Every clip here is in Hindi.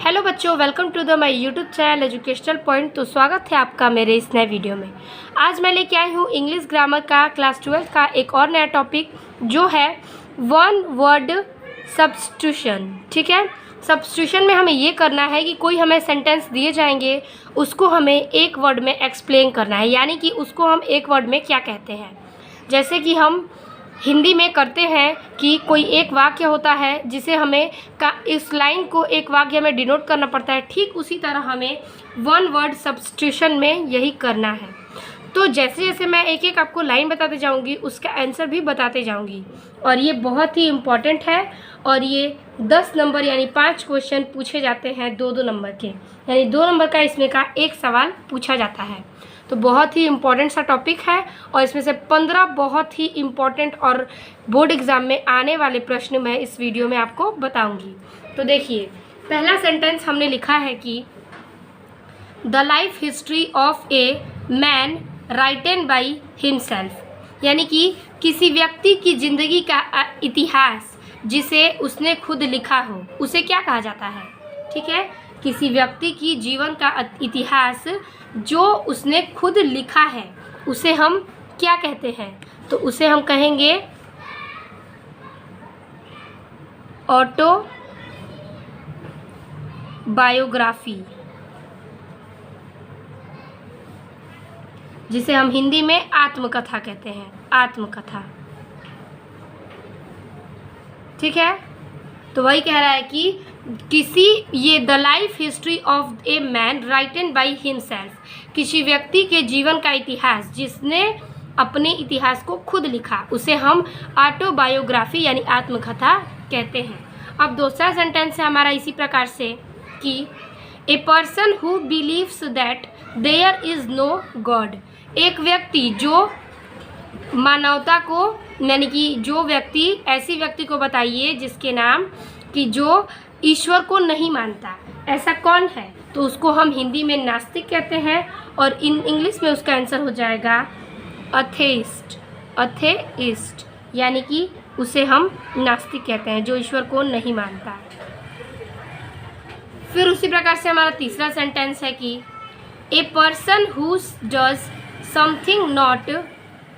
हेलो बच्चों, welcome to the my YouTube channel educational point. तो स्वागत है आपका मेरे इस नए वीडियो में। आज मैं लेके आई हूँ इंग्लिश ग्रामर का क्लास 12 का एक और नया टॉपिक जो है वन वर्ड सब्स्टिट्यूशन। ठीक है, सब्स्टिट्यूशन में हमें ये करना है कि कोई हमें सेंटेंस दिए जाएंगे, उसको हमें एक वर्ड में एक्सप्लेन करना है, यानी कि उसको हम एक वर्ड में क्या कहते हैं। जैसे कि हम हिंदी में करते हैं कि कोई एक वाक्य होता है जिसे हमें इस लाइन को एक वाक्य में डिनोट करना पड़ता है, ठीक उसी तरह हमें वन वर्ड सब्स्टिट्यूशन में यही करना है। तो जैसे जैसे मैं एक एक आपको लाइन बताते जाऊंगी, उसका आंसर भी बताते जाऊंगी, और ये बहुत ही इम्पॉर्टेंट है। और ये 10 नंबर यानी 5 क्वेश्चन पूछे जाते हैं 2-2 नंबर के, यानी 2 नंबर का इसमें का एक सवाल पूछा जाता है। तो बहुत ही इम्पॉर्टेंट सा टॉपिक है, और इसमें से 15 बहुत ही इम्पॉर्टेंट और बोर्ड एग्ज़ाम में आने वाले प्रश्न मैं इस वीडियो में आपको बताऊंगी। तो देखिए, पहला सेंटेंस हमने लिखा है कि the life history of a man written by himself, यानी कि किसी व्यक्ति की ज़िंदगी का इतिहास जिसे उसने खुद लिखा हो, उसे क्या कहा जाता है। ठीक है, किसी व्यक्ति की जीवन का इतिहास जो उसने खुद लिखा है, उसे हम क्या कहते हैं। तो उसे हम कहेंगे ऑटोबायोग्राफी, जिसे हम हिंदी में आत्मकथा कहते हैं, आत्मकथा। ठीक है, तो वही कह रहा है कि ये the life history of a man written by himself, किसी व्यक्ति के जीवन का इतिहास जिसने अपने इतिहास को खुद लिखा, उसे हम ऑटोबायोग्राफी यानी आत्मकथा कहते हैं। अब दूसरा सेंटेंस है हमारा इसी प्रकार से कि a person who believes that there is no god, एक व्यक्ति जो मानवता को, यानी कि जो व्यक्ति, ऐसी व्यक्ति को बताइए जिसके नाम कि जो ईश्वर को नहीं मानता, ऐसा कौन है। तो उसको हम हिंदी में नास्तिक कहते हैं, और इंग्लिश में उसका आंसर हो जाएगा अथेइस्ट, अथेइस्ट, यानी कि उसे हम नास्तिक कहते हैं, जो ईश्वर को नहीं मानता। फिर उसी प्रकार से हमारा तीसरा सेंटेंस है कि a person who does something not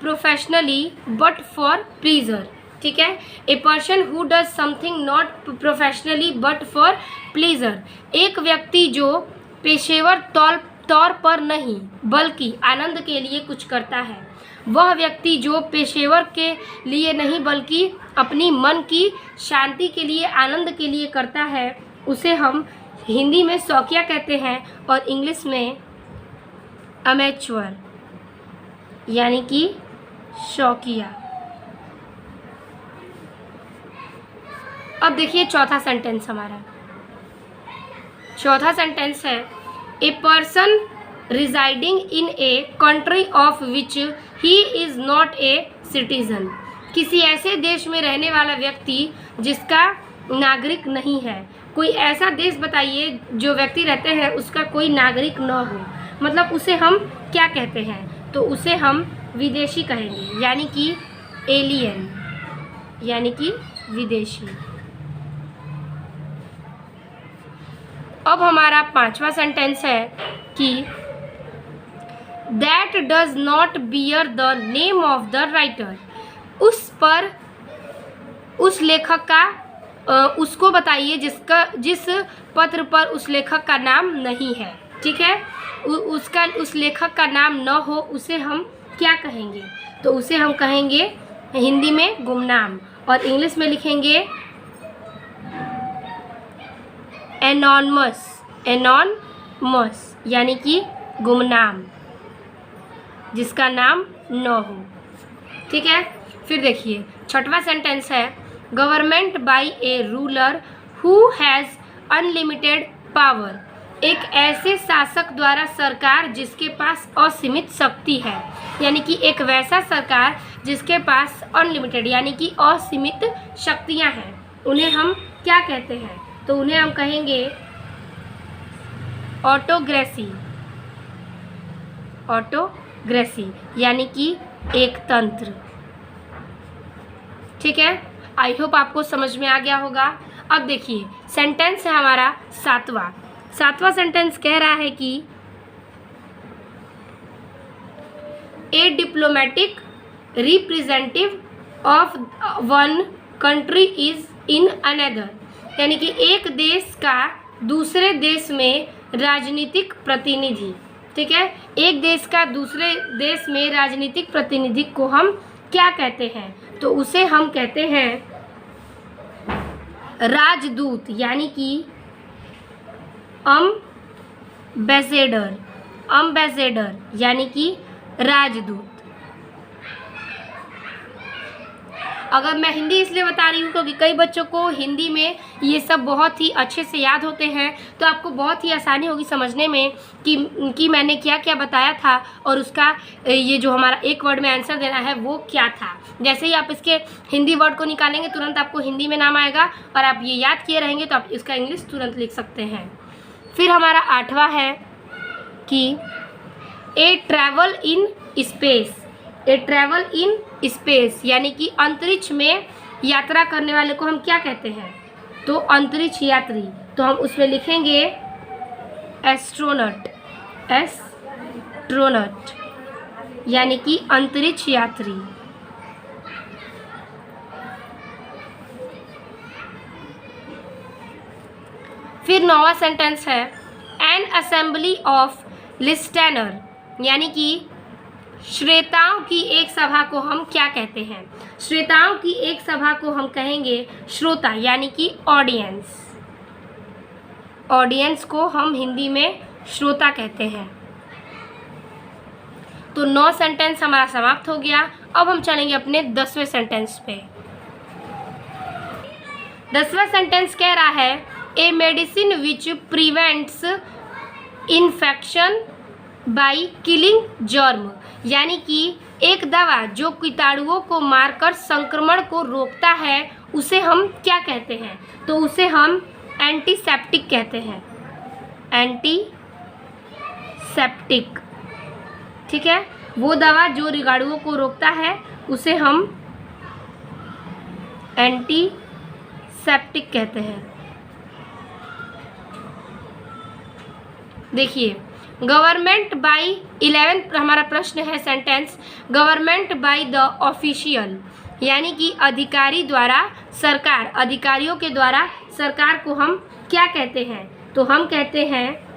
professionally but for pleaser. ठीक है, ए person who does something not professionally but for pleaser, एक व्यक्ति जो पेशेवर तौर पर नहीं बल्कि आनंद के लिए कुछ करता है। वह व्यक्ति जो पेशेवर के लिए नहीं बल्कि अपनी मन की शांति के लिए, आनंद के लिए करता है, उसे हम हिंदी में शौकिया कहते हैं, और इंग्लिश में अमेच्योर, यानी कि शौकिया। अब देखिए चौथा सेंटेंस हमारा, चौथा सेंटेंस है a person residing in a country of which he is not a citizen, किसी ऐसे देश में रहने वाला व्यक्ति जिसका नागरिक नहीं है। कोई ऐसा देश बताइए जो व्यक्ति रहते हैं उसका कोई नागरिक न हो, मतलब उसे हम क्या कहते हैं। तो उसे हम विदेशी कहेंगे, यानी कि एलियन, यानी कि विदेशी। अब हमारा पांचवा सेंटेंस है कि that does not bear the name of the writer, उस लेखक का, उसको बताइए जिस पत्र पर उस लेखक का नाम नहीं है। ठीक है, उस लेखक का नाम न हो, उसे हम क्या कहेंगे। तो उसे हम कहेंगे हिंदी में गुमनाम, और इंग्लिश में लिखेंगे एनॉनमस, एनॉनमस, यानी कि गुमनाम, जिसका नाम न हो। ठीक है, फिर देखिए छठवां सेंटेंस है government by A ruler who has unlimited power, एक ऐसे शासक द्वारा सरकार जिसके पास असीमित शक्ति है, यानी कि एक वैसा सरकार जिसके पास अनलिमिटेड यानी कि असीमित शक्तियां हैं, उन्हें हम क्या कहते हैं। तो उन्हें हम कहेंगे ऑटोक्रेसी, ऑटोक्रेसी, यानी कि एक तंत्र। ठीक है, आई होप आपको समझ में आ गया होगा। अब देखिए सेंटेंस है हमारा सातवां सेंटेंस कह रहा है कि a diplomatic representative of one country is in another, यानी कि एक देश का दूसरे देश में राजनीतिक प्रतिनिधि, ठीक है, एक देश का दूसरे देश में राजनीतिक प्रतिनिधि को हम क्या कहते हैं? तो उसे हम कहते हैं राजदूत, यानी कि अम्बेसडर यानी कि राजदूत। अगर मैं हिंदी इसलिए बता रही हूँ क्योंकि कई बच्चों को हिंदी में ये सब बहुत ही अच्छे से याद होते हैं, तो आपको बहुत ही आसानी होगी समझने में कि मैंने क्या क्या बताया था और उसका ये जो हमारा एक वर्ड में आंसर देना है वो क्या था। जैसे ही आप इसके हिंदी वर्ड को निकालेंगे तुरंत आपको हिंदी में नाम आएगा और आप ये याद किए रहेंगे तो आप इसका इंग्लिश तुरंत लिख सकते हैं। फिर हमारा 8वां है कि ए ट्रैवल इन स्पेस, यानी कि अंतरिक्ष में यात्रा करने वाले को हम क्या कहते हैं? तो अंतरिक्ष यात्री, तो हम उसमें लिखेंगे एस्ट्रोनॉट, यानी कि अंतरिक्ष यात्री। फिर 9वां सेंटेंस है एन असेंबली ऑफ लिस्टेनर, यानी कि श्रोताओं की एक सभा को हम क्या कहते हैं? श्रोताओं की एक सभा को हम कहेंगे श्रोता, यानी कि ऑडियंस को हम हिंदी में श्रोता कहते हैं। तो 9 सेंटेंस हमारा समाप्त हो गया। अब हम चलेंगे अपने 10वें सेंटेंस पे। 10वां सेंटेंस कह रहा है a medicine which prevents infection by killing germ, यानी कि एक दवा जो कीटाणुओं को मारकर संक्रमण को रोकता है उसे हम क्या कहते हैं? तो उसे हम एंटीसेप्टिक कहते हैं, एंटीसेप्टिक, ठीक है। वो दवा जो कीटाणुओं को रोकता है उसे हम एंटीसेप्टिक कहते हैं। देखिए गवर्नमेंट बाई 11 हमारा प्रश्न है sentence government by the official, यानी कि अधिकारी द्वारा सरकार, अधिकारियों के द्वारा सरकार को हम क्या कहते हैं? तो हम कहते हैं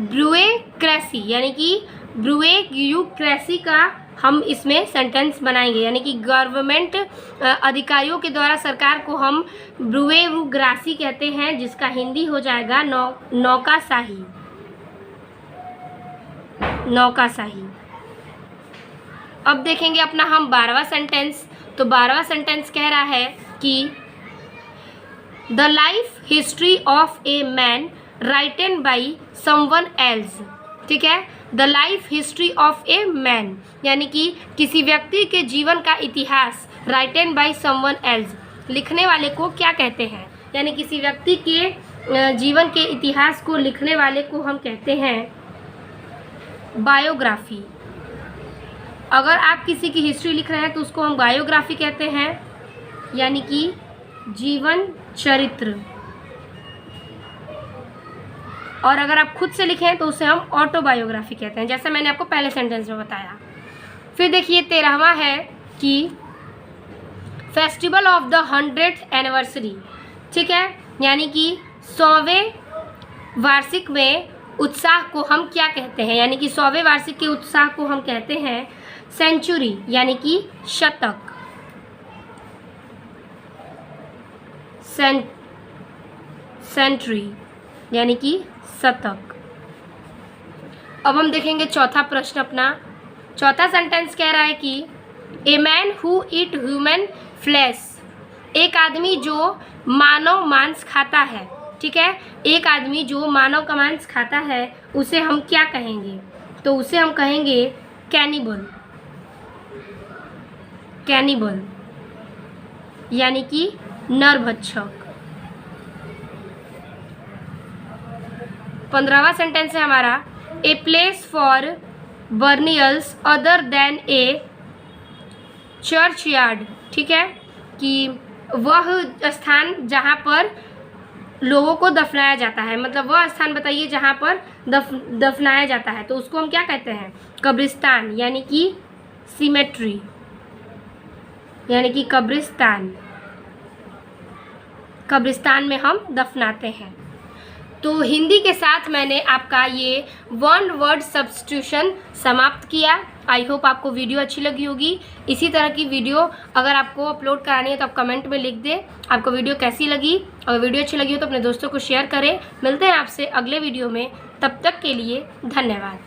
ब्यूरोक्रेसी, यानी कि ब्यूरोक्रेसी का हम इसमें सेंटेंस बनाएंगे, यानी कि गवर्नमेंट अधिकारियों के द्वारा सरकार को हम ब्यूरोक्रेसी कहते हैं, जिसका हिंदी हो जाएगा नौकाशाही। अब देखेंगे अपना हम 12वां सेंटेंस। तो 12वां सेंटेंस कह रहा है कि the life history of a man written by someone else, ठीक है। The life history of a man, यानी कि किसी व्यक्ति के जीवन का इतिहास राइटन बाई समवन एल्स, लिखने वाले को क्या कहते हैं? यानी किसी व्यक्ति के जीवन के इतिहास को लिखने वाले को हम कहते हैं बायोग्राफी। अगर आप किसी की हिस्ट्री लिख रहे हैं तो उसको हम बायोग्राफी कहते हैं, यानी कि जीवन चरित्र। और अगर आप खुद से लिखें तो उसे हम ऑटोबायोग्राफी कहते हैं, जैसा मैंने आपको पहले सेंटेंस में बताया। फिर देखिए 13वां है कि festival of the 100th anniversary, ठीक है, यानी कि 100वें वार्षिक में उत्साह को हम क्या कहते हैं? यानी कि 100वें वार्षिक के उत्साह को हम कहते हैं सेंचुरी, यानी कि शतक, सेंचुरी यानी कि शतक। अब हम देखेंगे चौथा प्रश्न अपना। चौथा सेंटेंस कह रहा है कि a man who eat human flesh, एक आदमी जो मानव मांस खाता है, ठीक है, एक आदमी जो मानव का मांस खाता है उसे हम क्या कहेंगे? तो उसे हम कहेंगे कैनिबल, यानी कि नरभक्षक। 15वां सेंटेंस है हमारा a place for burials other than a churchyard. ठीक है, कि वह स्थान जहाँ पर लोगों को दफनाया जाता है, मतलब वह स्थान बताइए जहाँ पर दफनाया जाता है, तो उसको हम क्या कहते हैं? कब्रिस्तान, यानी कि सीमेट्री, यानी कि कब्रिस्तान। कब्रिस्तान में हम दफनाते हैं। तो हिंदी के साथ मैंने आपका ये वन वर्ड सब्स्टिट्यूशन समाप्त किया। आई होप आपको वीडियो अच्छी लगी होगी। इसी तरह की वीडियो अगर आपको अपलोड करानी है तो आप कमेंट में लिख दें आपको वीडियो कैसी लगी। अगर वीडियो अच्छी लगी हो तो अपने दोस्तों को शेयर करें। मिलते हैं आपसे अगले वीडियो में, तब तक के लिए धन्यवाद।